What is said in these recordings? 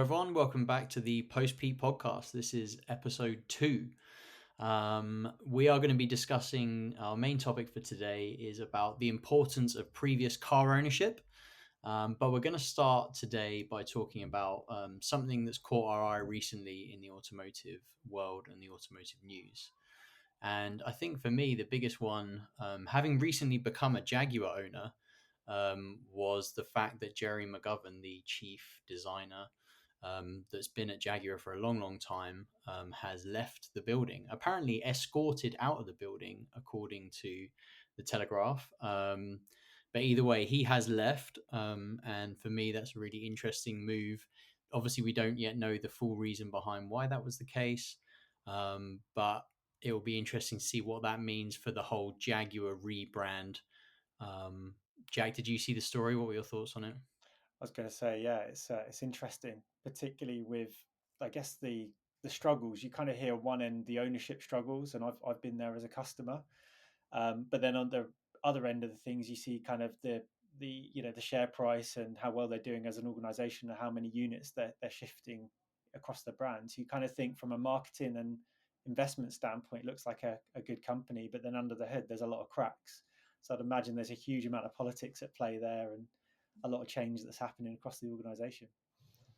everyone. Welcome back to the Post Pete podcast. This is episode 2. We are going to be discussing our main topic for today is about the importance of previous car ownership. But we're going to start today by talking about something that's caught our eye recently in the automotive world and the automotive news. And I think for me, the biggest one, having recently become a Jaguar owner, was the fact that Jerry McGovern, the chief designer that's been at Jaguar for a long, long time, has left the building, apparently escorted out of the building, according to the Telegraph. But either way, he has left. And for me, that's a really interesting move. Obviously, we don't yet know the full reason behind why that was the case. But it will be interesting to see what that means for the whole Jaguar rebrand. Jack, did you see the story? What were your thoughts on it? I was going to say, yeah, it's interesting, particularly with, I guess the struggles. You kind of hear one end the ownership struggles, and I've been there as a customer, but then on the other end of the things, you see kind of the share price and how well they're doing as an organisation and how many units they're shifting across the brands. You kind of think from a marketing and investment standpoint, it looks like a good company, but then under the hood, there's a lot of cracks. So I'd imagine there's a huge amount of politics at play there, and a lot of change that's happening across the organisation.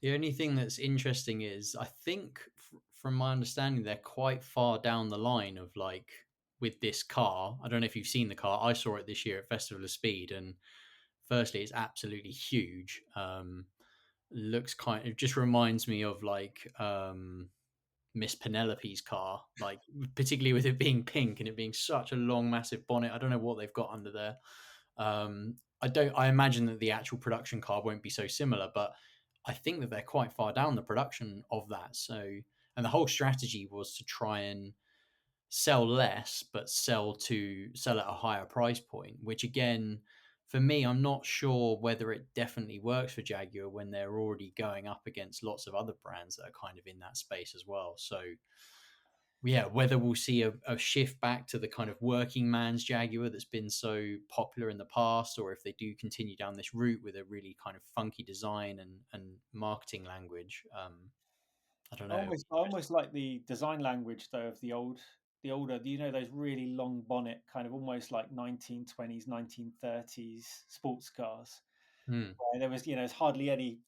The only thing that's interesting is I think, from my understanding, they're quite far down the line of like with this car. I don't know if you've seen the car. I saw it this year at Festival of Speed, and firstly, it's absolutely huge. Looks kind of just reminds me of like Miss Penelope's car, like particularly with it being pink and it being such a long, massive bonnet. I don't know what they've got under there. I don't. I imagine that the actual production car won't be so similar, but I think that they're quite far down the production of that. So, and the whole strategy was to try and sell less, but sell at a higher price point. Which again, for me, I'm not sure whether it definitely works for Jaguar when they're already going up against lots of other brands that are kind of in that space as well. So yeah, whether we'll see a shift back to the kind of working man's Jaguar that's been so popular in the past, or if they do continue down this route with a really kind of funky design and marketing language. I don't I know. almost, I almost like the design language though of the older, those really long bonnet, kind of almost like 1920s, 1930s sports cars. Hmm. Where there was, there's hardly any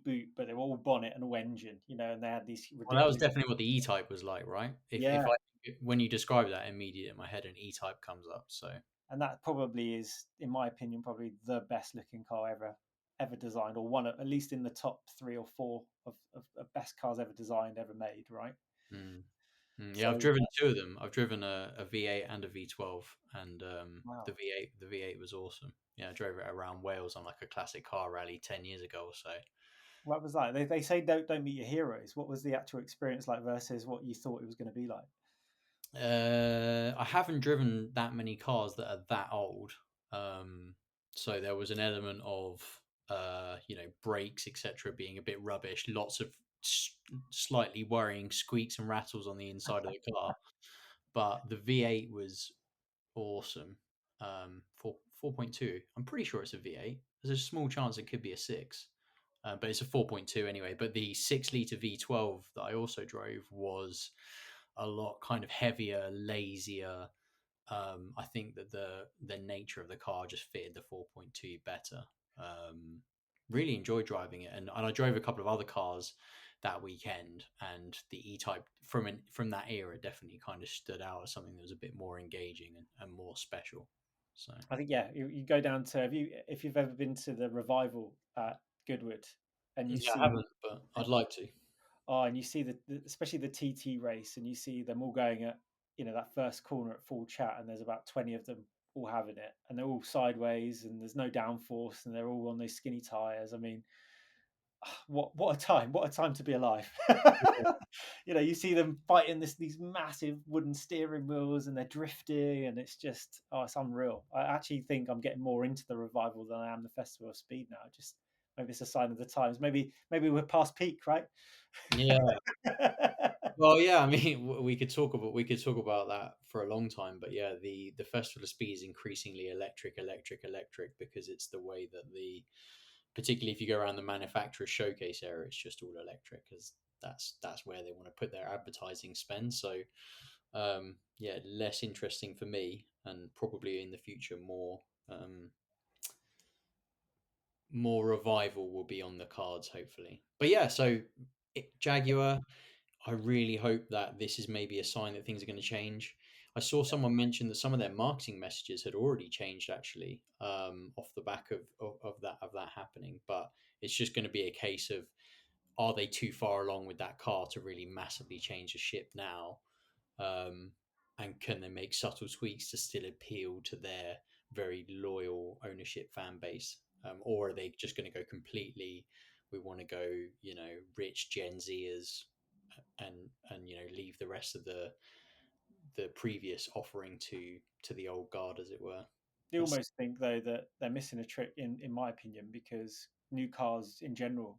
boot, but they were all bonnet and all engine, and they had these Well, that was ridiculous. definitely what the E-Type was like, right? If Yeah, I when you describe that, immediately in my head, an E-Type comes up. So and that probably is, in my opinion, probably the best looking car ever designed, or one at least in the top 3 or 4 of best cars ever designed, ever made, right? mm. Yeah, I've So driven two of them. I've driven a V8 and a V12, and wow, the V8 was awesome. Yeah, I drove it around Wales on like a classic car rally 10 years ago or so. what was that? They say don't meet your heroes. What was the actual experience like versus what you thought it was going to be like? I haven't driven that many cars that are that old, um, so there was an element of brakes etc. being a bit rubbish. Lots of slightly worrying squeaks and rattles on the inside of the car, but the V8 was awesome. 4.2. I'm pretty sure it's a V8. There's a small chance it could be a six, but it's a 4.2 anyway. But the 6 liter V12 that I also drove was a lot kind of heavier, lazier. I think that the nature of the car just fitted the 4.2 better. Really enjoyed driving it, and I drove a couple of other cars that weekend, and the E-Type from that era definitely kind of stood out as something that was a bit more engaging and more special. So I think yeah, you go down to if you've ever been to the revival at Goodwood, and you yeah, I see haven't, but I'd like to. and you see especially the TT race, and you see them all going at that first corner at full chat, and there's about 20 of them all having it, and they're all sideways, and there's no downforce, and they're all on those skinny tires. I mean, what a time to be alive. You see them fighting these massive wooden steering wheels, and they're drifting, and it's unreal. I actually think I'm getting more into the revival than I am the Festival of Speed now. Just maybe it's a sign of the times. Maybe we're past peak, right? Yeah. Well, yeah. I mean, we could talk about that for a long time, but yeah, the Festival of Speed is increasingly electric, electric, electric because it's the way that the particularly if you go around the manufacturer showcase area, it's just all electric because that's where they want to put their advertising spend. So yeah, less interesting for me, and probably in the future more revival will be on the cards, hopefully. But yeah, so Jaguar, I really hope that this is maybe a sign that things are going to change. I saw someone mention that some of their marketing messages had already changed actually, off the back of that happening. But it's just going to be a case of, are they too far along with that car to really massively change the ship now? Um, and can they make subtle tweaks to still appeal to their very loyal ownership fan base? Or are they just going to go completely? We want to go, rich Gen Zers, and leave the rest of the previous offering to the old guard, as it were. You That's almost think though that they're missing a trick, in my opinion, because new cars in general,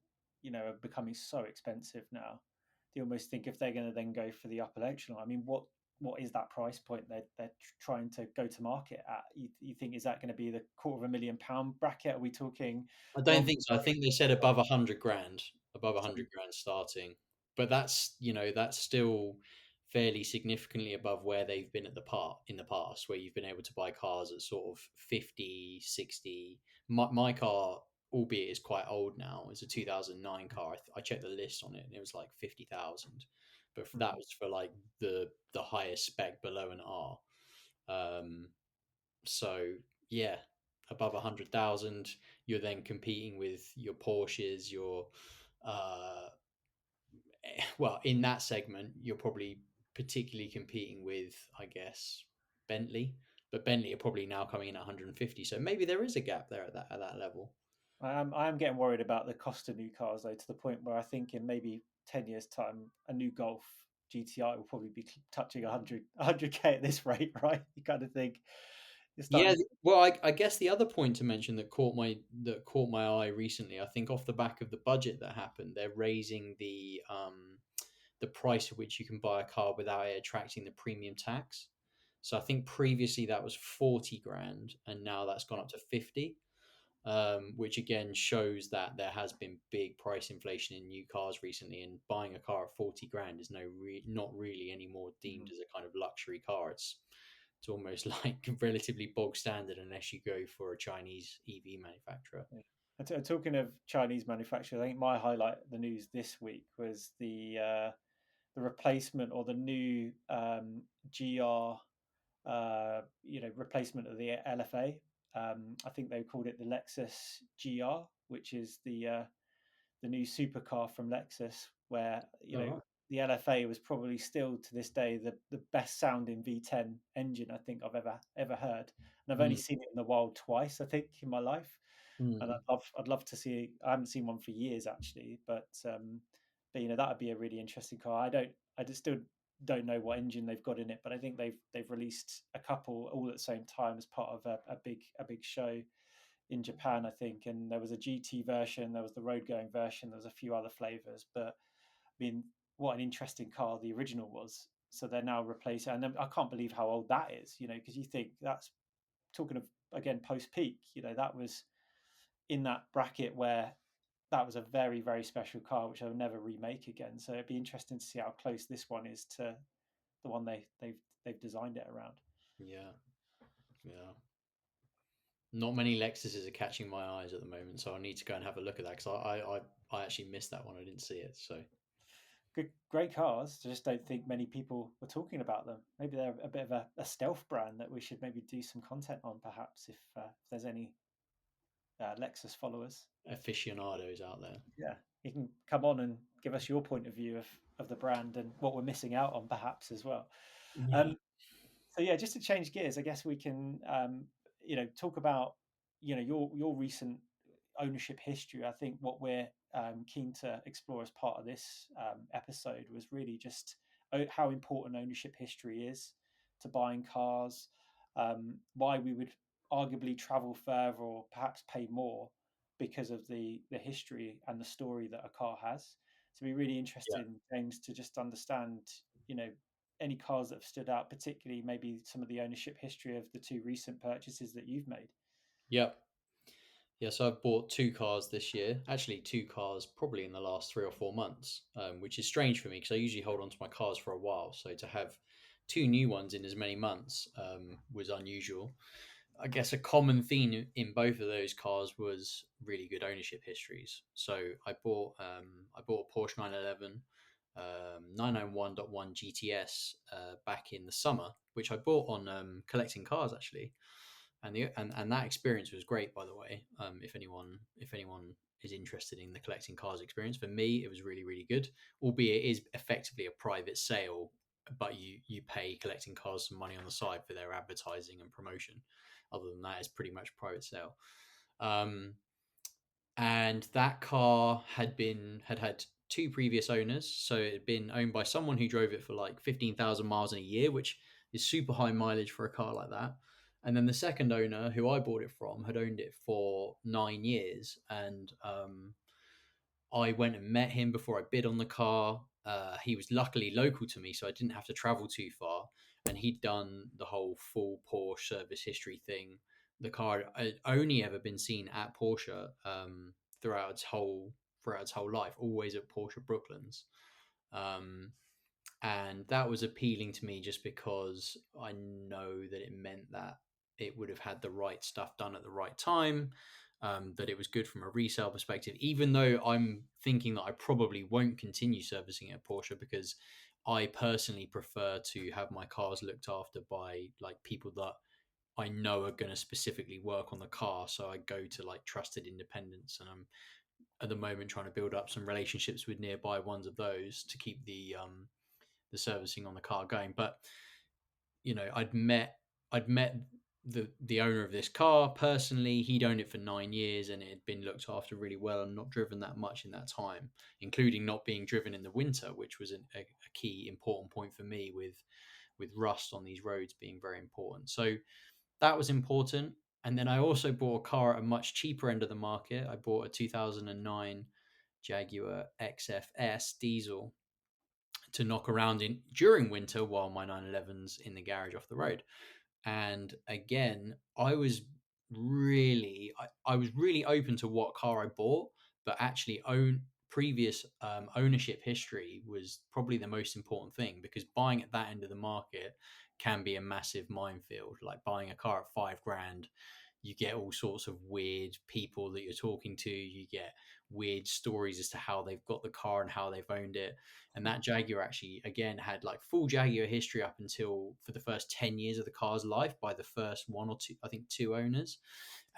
are becoming so expensive now. You almost think if they're going to then go for the upper echelon, I mean, what is that price point they're trying to go to market at? You think, is that going to be the £250,000 bracket? Are we talking I don't one? think so. I think they said above 100 grand, above 100 grand starting, but that's still fairly significantly above where they've been in the past, where you've been able to buy cars at sort of 50, 60. My car, albeit is quite old now, is a 2009 car. I checked the list on it, and it was like 50,000, but that Mm. was for like the highest spec below an R. Um, so yeah, above 100,000, you're then competing with your Porsches, your uh, well, in that segment, you're probably particularly competing with, I guess, Bentley, but Bentley are probably now coming in at 150. So maybe there is a gap there at that level. I am getting worried about the cost of new cars though, to the point where I think in maybe 10 years' time, a new Golf GTI will probably be touching 100k at this rate, right? You kind of think you're Yeah, starting to. well, I guess the other point to mention that caught my eye recently, I think off the back of the budget that happened, they're raising the price at which you can buy a car without it attracting the premium tax. So I think previously that was 40 grand, and now that's gone up to 50, which again shows that there has been big price inflation in new cars recently, and buying a car at 40 grand is not really anymore deemed Mhm. as a kind of luxury car. It's almost like relatively bog standard unless you go for a Chinese EV manufacturer. Yeah. And talking of Chinese manufacturers, I think my highlight of the news this week was the replacement, or the new GR, replacement of the LFA. I think they called it the Lexus GR, which is the new supercar from Lexus, where All right. the LFA was probably still to this day the best sounding V10 engine I think I've ever heard, and I've only Mm, seen it in the wild twice I think in my life, and mm. I'd love to see. I haven't seen one for years actually, but that would be a really interesting car. I just still don't know what engine they've got in it, but I think they've released a couple all at the same time as part of a big show in Japan, I think. And there was a GT version, there was the road going version, there was a few other flavors. But I mean, what an interesting car the original was. So they're now replacing, and I can't believe how old that is. Because you think that's talking of, again, post peak. That was in that bracket where that was a very very special car, which I'll never remake again. So it'd be interesting to see how close this one is to the one they've designed it around. Yeah, yeah. Not many Lexuses are catching my eyes at the moment, so I need to go and have a look at that because I actually missed that one. I didn't see it. So Good, great cars. I just don't think many people were talking about them. Maybe they're a bit of a stealth brand that we should maybe do some content on, perhaps, if there's any Lexus followers. aficionados out there. Yeah, you can come on and give us your point of view of the brand and what we're missing out on, perhaps as well. Yeah. Um, so yeah, just to change gears, I guess we can talk about your recent ownership history. I think what we're keen to explore as part of this episode was really just how important ownership history is to buying cars, why we would arguably travel further or perhaps pay more because of the history and the story that a car has. So we're really Yeah. interested, James, to just understand, you know, any cars that have stood out, particularly maybe some of the ownership history of the two recent purchases that you've made. Yep. Yeah, so I've bought two cars this year. Actually, two cars probably in the last 3 or 4 months, which is strange for me because I usually hold on to my cars for a while. So to have two new ones in as many months was unusual. I guess a common theme in both of those cars was really good ownership histories. So I bought a Porsche 911 991.1 GTS back in the summer, which I bought on collecting cars actually, and that experience was great. By the way, if anyone is interested in the collecting cars experience, for me it was really really good. Albeit it is effectively a private sale, but you pay collecting cars some money on the side for their advertising and promotion. Other than that, it's pretty much private sale. Um, and that car had two previous owners, so it had been owned by someone who drove it for like 15,000 miles in a year, which is super high mileage for a car like that. And then the second owner, who I bought it from, had owned it for 9 years, and I went and met him before I bid on the car. He was luckily local to me, so I didn't have to travel too far. And he'd done the whole full Porsche service history thing. The car had only ever been seen at Porsche throughout its whole life, always at Porsche Brooklands. Um, and that was appealing to me just because I know that it meant that it would have had the right stuff done at the right time, that it was good from a resale perspective, even though I'm thinking that I probably won't continue servicing at Porsche because I personally prefer to have my cars looked after by like people that I know are going to specifically work on the car. So I go to like trusted independents, and I'm at the moment trying to build up some relationships with nearby ones of those to keep the servicing on the car going. But I'd met the owner of this car personally. He'd owned it for 9 years, and it had been looked after really well and not driven that much in that time, including not being driven in the winter, which was a key important point for me with rust on these roads being very important. So that was important. And then I also bought a car at a much cheaper end of the market. I bought a 2009 Jaguar XFS diesel to knock around in during winter while my 911's in the garage off the road. And again, I was really open to what car I bought, but actually own previous ownership history was probably the most important thing, because buying at that end of the market can be a massive minefield. Like buying a car at 5 grand, you get all sorts of weird people that you're talking to. You get weird stories as to how they've got the car and how they've owned it. And that Jaguar actually, again, had like full Jaguar history up until for the first 10 years of the car's life by the first one or two, I think two owners.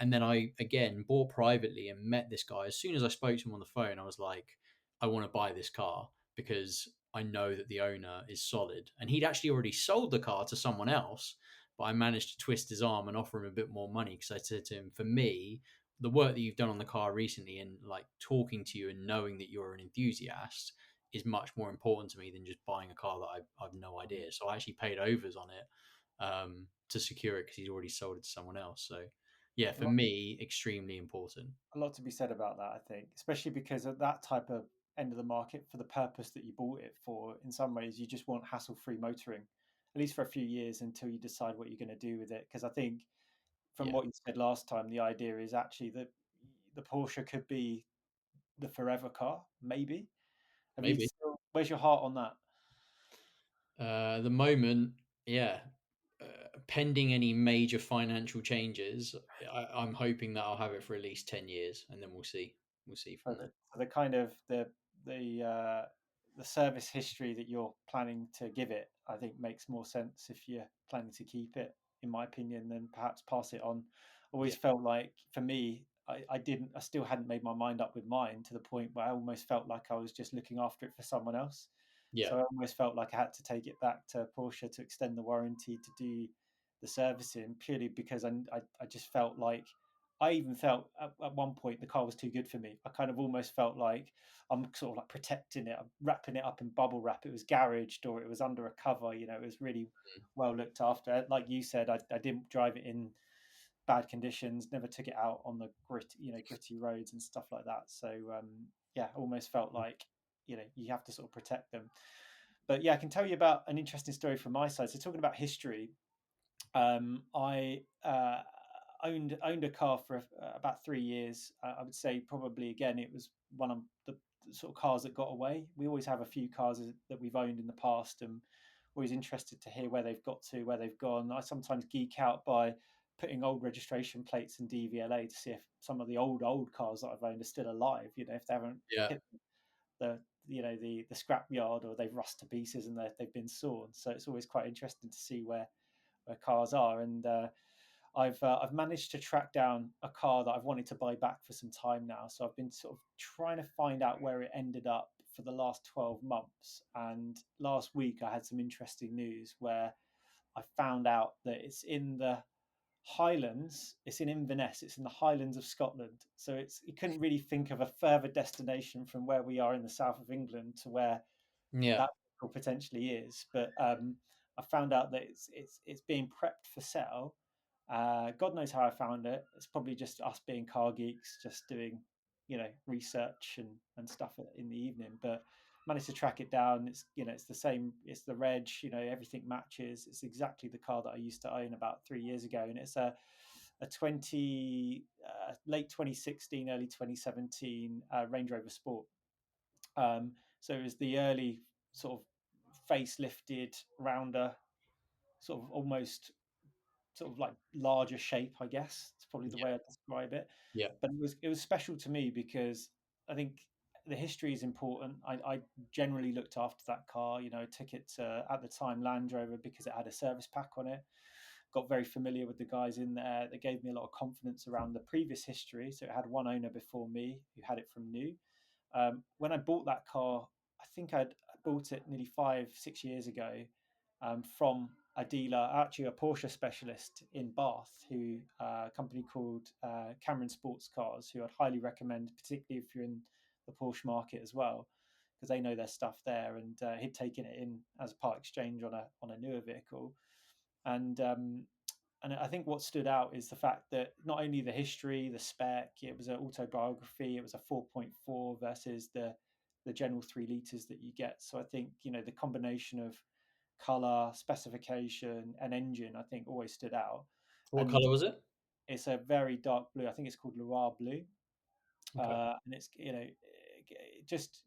And then I, again, bought privately and met this guy. As soon as I spoke to him on the phone, I was like, I want to buy this car because I know that the owner is solid. And he'd actually already sold the car to someone else, but I managed to twist his arm and offer him a bit more money because I said to him, for me, the work that you've done on the car recently and like talking to you and knowing that you're an enthusiast is much more important to me than just buying a car that I've no idea. So I actually paid overs on it to secure it because he'd already sold it to someone else. So yeah, A for lot, me, extremely important. a lot to be said about that, I think, especially because at that type of end of the market, for the purpose that you bought it for, in some ways, you just want hassle-free motoring, at least for a few years until you decide what you're going to do with it. Because I think, from Yeah, what you said last time, the idea is actually that the Porsche could be the forever car, maybe. Have you maybe. still, where's your heart on that? The moment, yeah. Pending any major financial changes, I'm hoping that I'll have it for at least 10 years, and then we'll see. We'll see So from there. the kind of the the service history that you're planning to give it, I think, makes more sense if you're planning to keep it, in my opinion, than perhaps pass it on. Always Yeah, felt like, for me, I still hadn't made my mind up with mine, to the point where I almost felt like I was just looking after it for someone else. yeah, So I almost felt like I had to take it back to Porsche to extend the warranty, to do the servicing, purely because I just felt like, I even felt at one point the car was too good for me. I kind of almost felt like I'm sort of like protecting it, I'm wrapping it up in bubble wrap. It was garaged, or it was under a cover. It was really well looked after. Like you said, I didn't drive it in bad conditions, never took it out on the gritty roads and stuff like that. So yeah, almost felt like, you have to sort of protect them. But yeah, I can tell you about an interesting story from my side. So talking about history, I owned a car for about 3 years. I would say probably again it was one of the sort of cars that got away. We always have a few cars that we've owned in the past, and always interested to hear where they've got to, where they've gone. I sometimes geek out by putting old registration plates in DVLA to see if some of the old cars that I've owned are still alive. You know, if they haven't Yeah. hit the the scrap yard, or they've rust to pieces and they've been sawn. So it's always quite interesting to see where cars are. And I've managed to track down a car that I've wanted to buy back for some time now. So I've been sort of trying to find out where it ended up for the last 12 months. And last week I had some interesting news where I found out that it's in the Highlands. It's in Inverness. It's in the Highlands of Scotland. So it's you couldn't really think of a further destination from where we are in the south of England to where Yeah. that vehicle potentially is. But I found out that it's being prepped for sale. God knows how I found it. It's probably just us being car geeks, just doing research and stuff in the evening. But managed to track it down. It's it's the same. It's the reg. Everything matches. It's exactly the car that I used to own about 3 years ago, and it's a 20 late 2016, early 2017 Range Rover Sport. So it was the early sort of facelifted, rounder, sort of almost sort of like larger shape, I guess. It's probably the Yeah. way I describe it. Yeah. But it was special to me because I think the history is important. I generally looked after that car. I took it to, at the time, Land Rover, because it had a service pack on it. Got very familiar with the guys in there. They gave me a lot of confidence around the previous history. So it had one owner before me who had it from new. When I bought that car, I think I bought it nearly 5, 6 years ago, from a dealer, actually a Porsche specialist in Bath, who a company called Cameron Sports Cars, who I'd highly recommend, particularly if you're in the Porsche market as well, because they know their stuff there. And he'd taken it in as a part exchange on a newer vehicle, and and I think what stood out is the fact that not only the history, the spec, it was an autobiography. It was a 4.4 versus the general 3 liters that you get. So I think the combination of color, specification, and engine, I think, always stood out. What And color was it? it's a very dark blue. I think it's called Loire blue, Okay. and it's just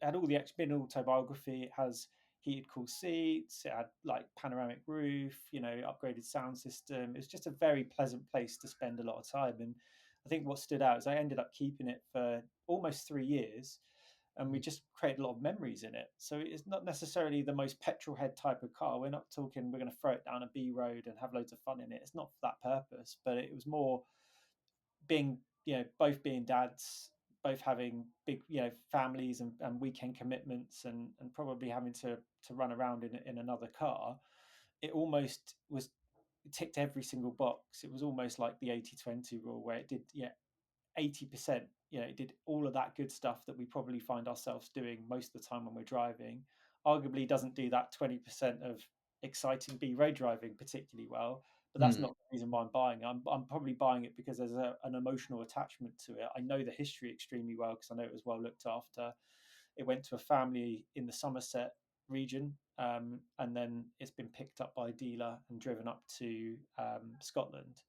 had all the been autobiography. It has heated cool seats. It had like panoramic roof. Upgraded sound system. It's just a very pleasant place to spend a lot of time. And I think what stood out is I ended up keeping it for almost 3 years, and we Mhm. just created a lot of memories in it. So it's not necessarily the most petrol head type of car. We're not talking we're going to throw it down a B road and have loads of fun in it. It's not for that purpose, but it was more being both being dads, both having big families and weekend commitments, and probably having to run around in another car. It almost was, it ticked every single box. It was almost like the 80/20 rule, where it did 80%. It did all of that good stuff that we probably find ourselves doing most of the time when we're driving. Arguably doesn't do that 20% of exciting B road driving particularly well, but that's Mm. not the reason why I'm buying it. I'm probably buying it because there's an emotional attachment to it. I know the history extremely well because I know it was well looked after. It went to a family in the Somerset region, and then it's been picked up by a dealer and driven up to Scotland.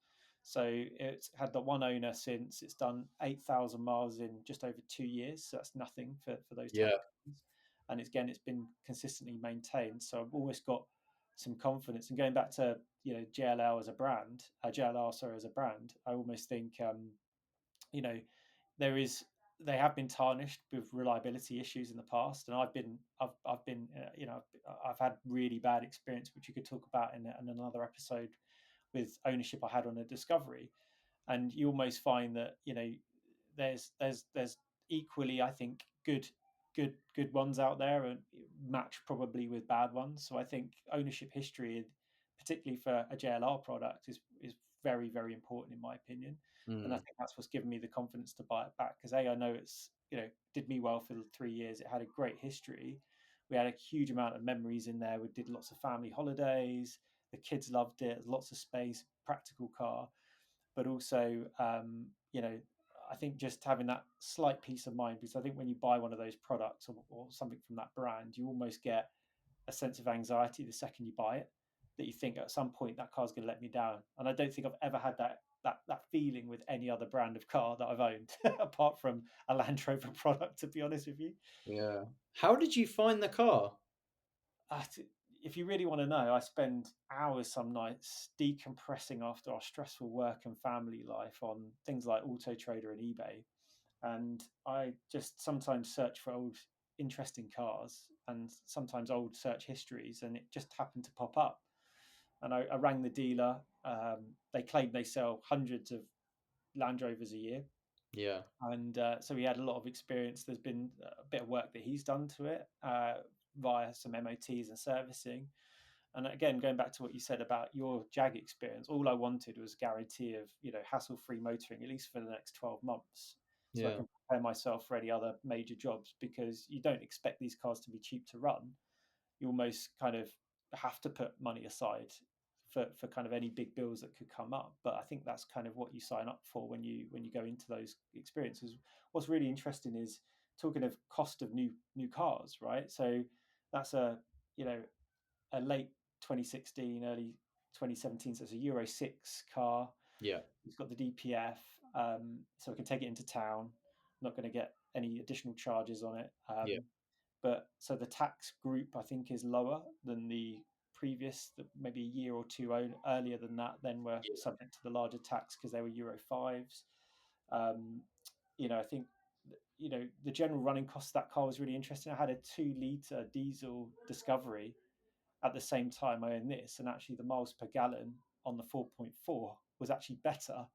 So it's had the one owner since. It's done 8,000 miles in just over 2 years. So that's nothing for those type Yeah. of cars. And it's been consistently maintained. So I've always got some confidence. And going back to JLL as a brand, JLR sorry as a brand, I almost think you know there is they have been tarnished with reliability issues in the past, and I've been I've had really bad experience, which you could talk about in another episode, with ownership I had on a Discovery. And you almost find that there's equally, I think, good ones out there, and match probably with bad ones. So I think ownership history, particularly for a JLR product, is very, very important in my opinion. And I Mm. think that's what's given me the confidence to buy it back, because I know it's did me well for the 3 years. It had a great history. We had a huge amount of memories in there. We did lots of family holidays. The kids loved it. Lots of space, practical car, but also I think just having that slight peace of mind, because I think when you buy one of those products, or something from that brand, you almost get a sense of anxiety the second you buy it, that you think at some point that car's going to let me down. And I don't think I've ever had that that feeling with any other brand of car that I've owned, apart from a Land Rover product. To be honest with you, Yeah. How did you find the car? uh, if you really want to know, I spend hours some nights decompressing after our stressful work and family life on things like Auto Trader and eBay, and I just sometimes search for old interesting cars and sometimes old search histories, and it just happened to pop up. And I rang the dealer. They claim they sell hundreds of Land Rovers a year, Yeah. and so he had a lot of experience. There's been a bit of work that he's done to it via some MOTs and servicing. And again, going back to what you said about your Jag experience, all I wanted was a guarantee of hassle-free motoring at least for the next 12 months, so I Yeah. can prepare myself for any other major jobs. Because you don't expect these cars to be cheap to run. You almost kind of have to put money aside for kind of any big bills that could come up. But I think that's kind of what you sign up for when you go into those experiences. What's really interesting is talking of cost of new cars, right? So that's you know a late 2016, early 2017. So it's a Euro 6 car. Yeah. It's got the DPF, so I can take it into town. Not going to get any additional charges on it. Yeah. But so the tax group I think is lower than the previous, maybe a year or two earlier than that. Then were Yeah. subject to the larger tax because they were Euro 5s. Um, I think the general running cost of that car was really interesting. I had a 2 litre diesel Discovery at the same time I own this, and actually the miles per gallon on the 4.4 was actually better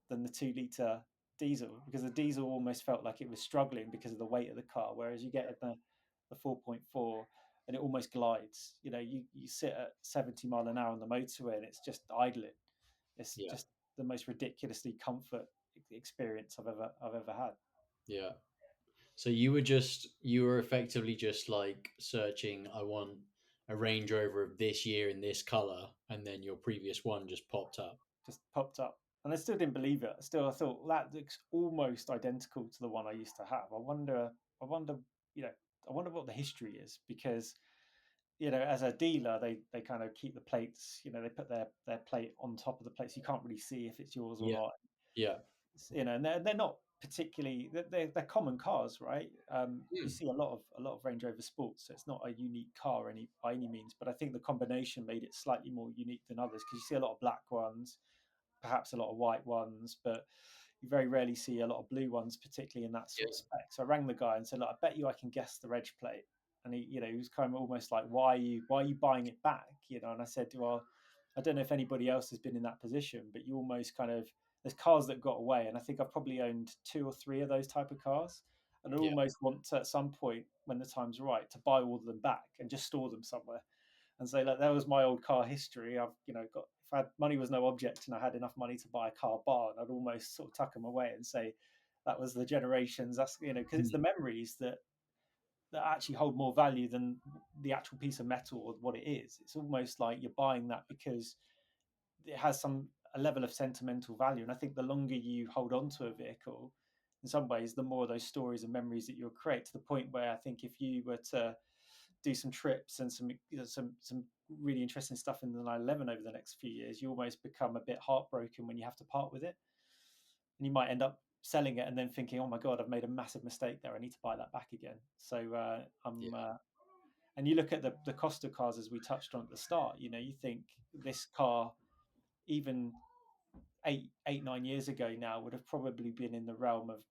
than the 2 litre diesel, because the diesel almost felt like it was struggling because of the weight of the car, whereas you get the 4.4 and it almost glides. You sit at 70 mile an hour on the motorway and it's just idling. It's Yeah. just the most ridiculously comfort experience I've ever had. Yeah. So you were effectively just like searching, I want a Range Rover of this year in this color, and then your previous one just popped up. Just popped up. And I still didn't believe it. Still, I thought, "Well, that looks almost identical to the one I used to have. I wonder, you know, I wonder what the history is." Because, as a dealer, they kind of keep the plates, they put their plate on top of the plate, so you can't really see if it's yours or Yeah. not. Yeah. And they're not particularly, they're common cars, right? You Hmm. see a lot of Range Rover Sports, so it's not a unique car by any means. But I think the combination made it slightly more unique than others, because you see a lot of black ones, perhaps a lot of white ones, but you very rarely see a lot of blue ones, particularly in that sort of Yeah. spec. So I rang the guy and said, "Look, I bet you I can guess the reg plate." And he was kind of almost like, "Why are you buying it back?" And I said, "Well, I don't know if anybody else has been in that position, but you almost kind of, there's cars that got away, and I think I've probably owned two or three of those type of cars, and I Yeah. almost want to, at some point when the time's right, to buy all of them back and just store them somewhere and say, look, that was my old car history. I've got, if I had, money was no object and I had enough money to buy a car barn, I'd almost sort of tuck them away and say that was the generations. That's because it's Hmm. the memories that actually hold more value than the actual piece of metal or what it is. It's almost like you're buying that because it has a level of sentimental value. And I think the longer you hold on to a vehicle, in some ways, the more of those stories and memories that you'll create, to the point where I think if you were to do some trips and some really interesting stuff in the 911 over the next few years, you almost become a bit heartbroken when you have to part with it, and you might end up selling it and then thinking, "Oh my god, I've made a massive mistake there. I need to buy that back again." So I'm. Yeah. And you look at the cost of cars, as we touched on at the start. You think this car, even 9 years ago now, would have probably been in the realm of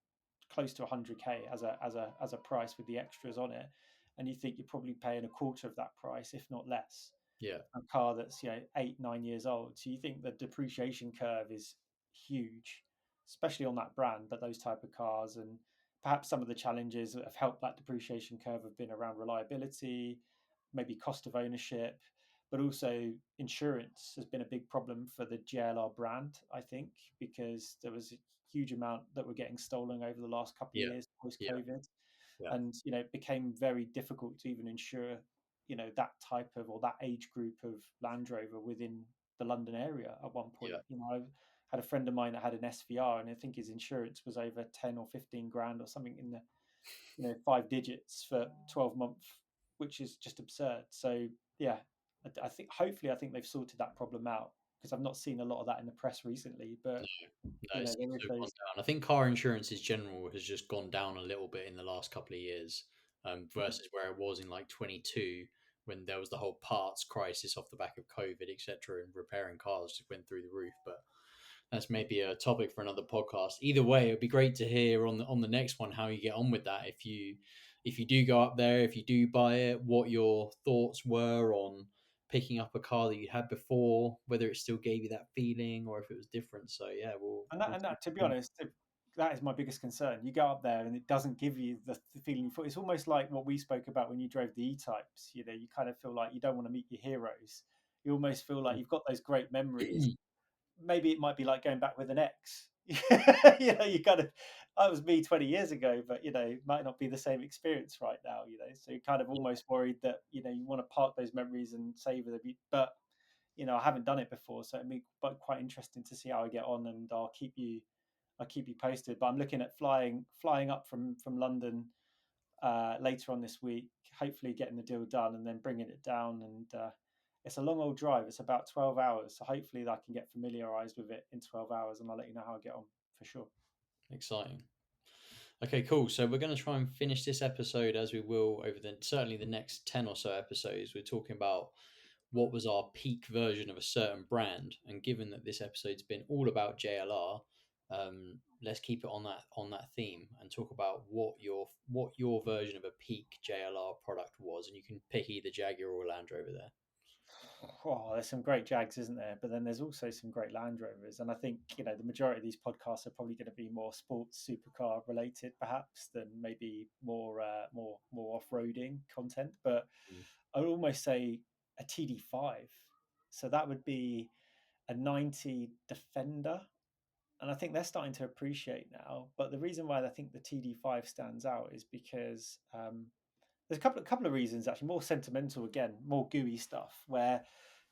close to 100K as a price with the extras on it, and you think you're probably paying a quarter of that price, if not less, Yeah. a car that's 8 9 years old. So you think the depreciation curve is huge, especially on that brand. But those type of cars, and perhaps some of the challenges that have helped that depreciation curve have been around reliability, maybe cost of ownership, but also insurance has been a big problem for the JLR brand, I think, because there was a huge amount that were getting stolen over the last couple of Yeah. years post Yeah. COVID. Yeah. And it became very difficult to even insure that type of, or that age group of Land Rover within the London area at one point. Yeah. I had a friend of mine that had an SVR, and I think his insurance was over 10 or 15 grand or something in the 5 digits for 12 months, which is just absurd. So yeah, I think hopefully, I think they've sorted that problem out. because I've not seen a lot of that in the press recently. But No, it there seems is to have gone those. down. I think car insurance in general has just gone down a little bit in the last couple of years, versus where it was in like 22 when there was the whole parts crisis off the back of COVID, etc., and repairing cars just went through the roof. But that's maybe a topic for another podcast. Either way, it'd be great to hear on the next one how you get on with that. If you do go up there, if you do buy it, what your thoughts were on picking up a car that you had before, whether it still gave you that feeling or if it was different. So yeah, we'll And keep that, to be doing honest, that is my biggest concern. You go up there and it doesn't give you the feeling. It's almost like what we spoke about when you drove the E-types. You kind of feel like you don't want to meet your heroes. You almost feel like you've got those great memories. it. Maybe it might be like going back with an ex. You kind of, that was me 20 years ago, but it might not be the same experience right now. So you're kind of almost worried that you want to park those memories and savor them. But I haven't done it before, so it'd be quite interesting to see how I get on, and I'll keep you posted. But I'm looking at flying up from London later on this week, hopefully getting the deal done and then bringing it down. And it's a long old drive. It's about 12 hours, so hopefully I can get familiarized with it in 12 hours, and I'll let you know how I get on for sure. Exciting. Okay, cool. So we're going to try and finish this episode as we will over certainly the next 10 or so episodes. We're talking about what was our peak version of a certain brand, and given that this episode's been all about JLR, let's keep it on that theme and talk about what your version of a peak JLR product was, and you can pick either Jaguar or Land Rover there. Oh, there's some great Jags, isn't there? But then there's also some great Land Rovers, and I think the majority of these podcasts are probably going to be more sports supercar related, perhaps, than maybe more off roading content. But Mm. I would almost say a TD5. So that would be a 90 Defender, and I think they're starting to appreciate now. But the reason why I think the TD5 stands out is because there's a couple of reasons actually, more sentimental again, more gooey stuff where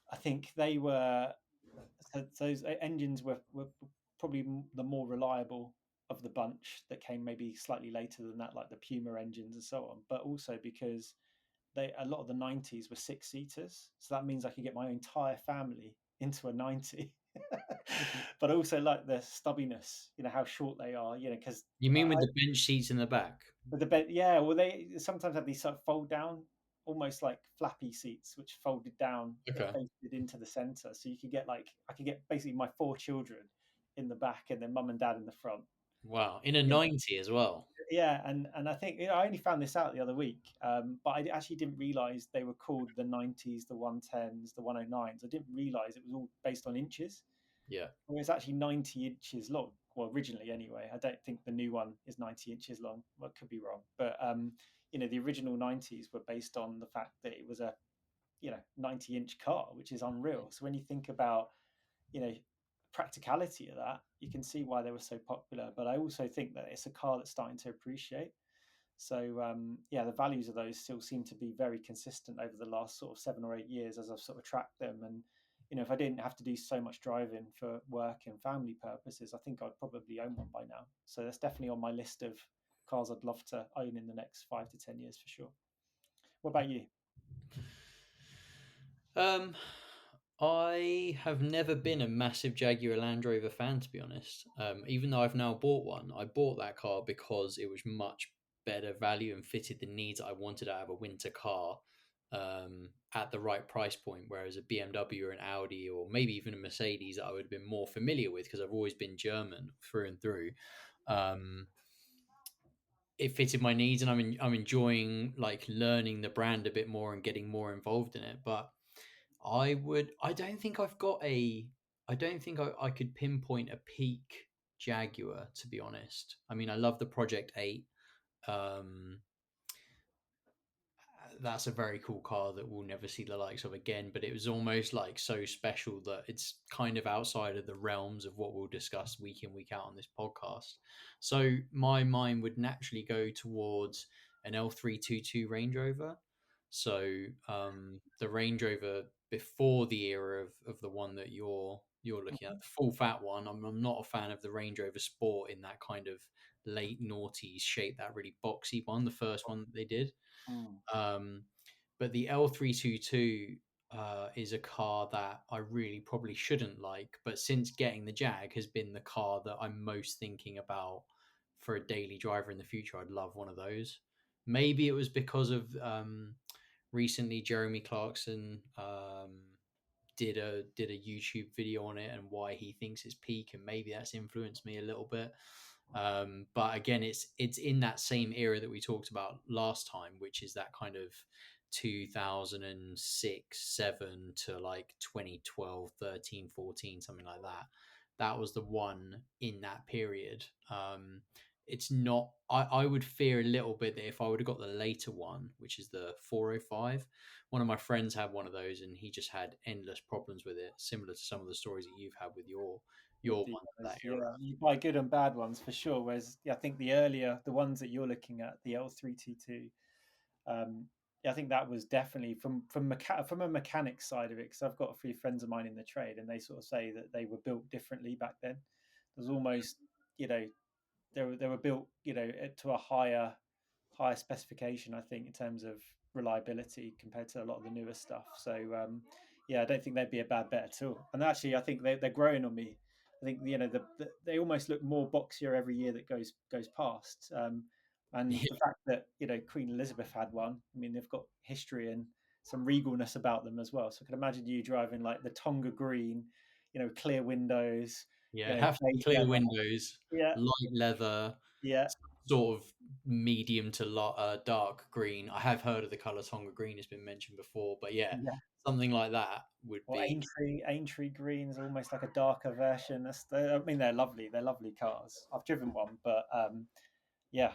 I think they were those engines were probably the more reliable of the bunch that came maybe slightly later than that, like the Puma engines and so on. But also because a lot of the 90s were six seaters, so that means I could get my entire family into a 90. But I also like the stubbiness, how short they are, because You mean with the bench seats in the back? with the bed, yeah. Well, they sometimes have these sort of fold down, almost like flappy seats, which folded down that Okay. faced into the center. So you could get I could get basically my four children in the back, and then mum and dad in the front. Wow, in a You know, 90 as well. yeah. And I think I only found this out the other week, but I actually didn't realize they were called the 90s, the 110s, the 109s. I didn't realize it was all based on inches. Yeah. Well, it's actually 90 inches long. Well, originally, anyway. I don't think the new one is 90 inches long. Well, I could be wrong. But, the original 90s were based on the fact that it was a, 90-inch car, which is unreal. So when you think about, you know, practicality of that, you can see why they were so popular. But I also think that it's a car that's starting to appreciate. So yeah, the values of those still seem to be very consistent over the last sort of 7 or 8 years as I've sort of tracked them. And if I didn't have to do so much driving for work and family purposes, I think I'd probably own one by now. So that's definitely on my list of cars I'd love to own in the next 5 to 10 years for sure. What about you? Um, I have never been a massive Jaguar Land Rover fan, to be honest. Even though I've now bought one, I bought that car because it was much better value and fitted the needs I wanted out of a winter car, at the right price point. Whereas a BMW or an Audi or maybe even a Mercedes that I would have been more familiar with because I've always been German through and through. Um, it fitted my needs, and I'm enjoying like learning the brand a bit more and getting more involved in it. But I don't think I don't think I could pinpoint a peak Jaguar, to be honest. I mean, I love the Project 8. Um, that's a very cool car that we'll never see the likes of again, but it was almost like so special that it's kind of outside of the realms of what we'll discuss week in, week out on this podcast. So my mind would naturally go towards an L322 Range Rover. So the Range Rover before the era of the one that you're looking at, the full fat one. I'm not a fan of the Range Rover Sport in that kind of late noughties shape, that really boxy one, the first one that they did. Mm. Um, but the L322, is a car that I really probably shouldn't like, but since getting the Jag has been the car that I'm most thinking about for a daily driver in the future. I'd love one of those. Maybe it was because of recently Jeremy Clarkson did a YouTube video on it and why he thinks it's peak, and maybe that's influenced me a little bit. But again, it's in that same era that we talked about last time, which is that kind of 2006 7 to like 2012 13 14, something like that. That was the one in that period. It's not, I would fear a little bit that if I would have got the later one, which is the 405, one of my friends had one of those and he just had endless problems with it, similar to some of the stories that you've had with your with the one that others. era. Yeah, you buy good and bad ones for sure. Whereas yeah, I think the earlier, the ones that you're looking at, the L322, yeah, I think that was definitely from a mechanic side of it. Because I've got a few friends of mine in the trade, and they sort of say that they were built differently back then. There's almost, you know, they were built, to a higher specification, I think, in terms of reliability compared to a lot of the newer stuff. So yeah, I don't think they'd be a bad bet at all. And actually, I think they're growing on me. I think they almost look more boxier every year that goes past. And the fact that Queen Elizabeth had one, I mean, they've got history and some regalness about them as well. So I can imagine you driving like the Tonga green, clear windows, Yeah, it'd have to be beige clear leather. windows, Yeah, light leather, yeah, sort of medium to dark green. I have heard of the color Tonga green; has been mentioned before, but yeah, yeah. something like that would Or be. Aintree green is almost like a darker version. I mean, they're lovely. They're lovely cars. I've driven one, but yeah,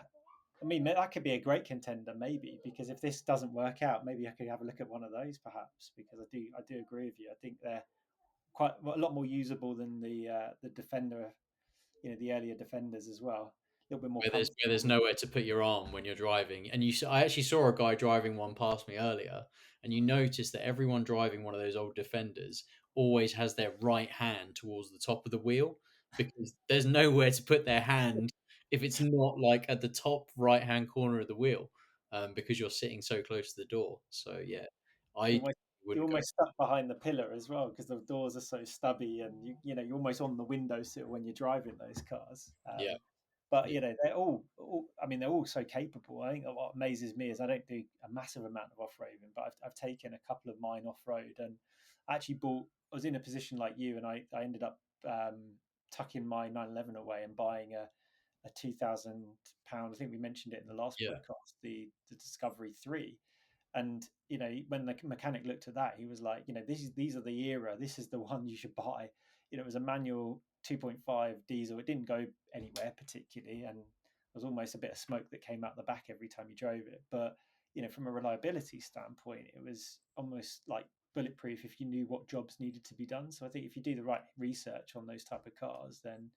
I mean, that could be a great contender, maybe, because if this doesn't work out, maybe I could have a look at one of those, perhaps, because I do agree with you. I think they're quite a lot more usable than the Defender, the earlier Defenders as well. A little bit more Where there's comfortable. nowhere to put your arm when you're driving. And I actually saw a guy driving one past me earlier, and you notice that everyone driving one of those old Defenders always has their right hand towards the top of the wheel because there's nowhere to put their hand if it's not like at the top right hand corner of the wheel, because you're sitting so close to the door. So yeah, You're I almost you're wouldn't go. almost stuck behind the pillar as well because the doors are so stubby, and you're almost on the windowsill when you're driving those cars. Yeah, But yeah, they're all I mean, they're all so capable. I think that what amazes me is I don't do a massive amount of off-roading, but I've taken a couple of mine off-road, and I actually bought. I was in a position like you, and I ended up tucking my 911 away and buying a £2,000. I think we mentioned it in the last yeah. podcast, the Discovery 3. And when the mechanic looked at that, he was like, these are the era. This is the one you should buy. It was a manual 2.5 diesel. It didn't go anywhere particularly, and there was almost a bit of smoke that came out the back every time you drove it. But from a reliability standpoint, it was almost like bulletproof if you knew what jobs needed to be done. So I think if you do the right research on those type of cars, then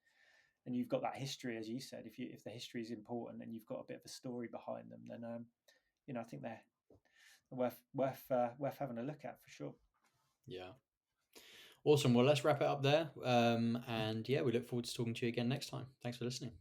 and you've got that history, as you said, if the history is important and you've got a bit of a story behind them, then I think they're worth having a look at for sure. Yeah. Awesome. Well, let's wrap it up there. And yeah, we look forward to talking to you again next time. Thanks for listening.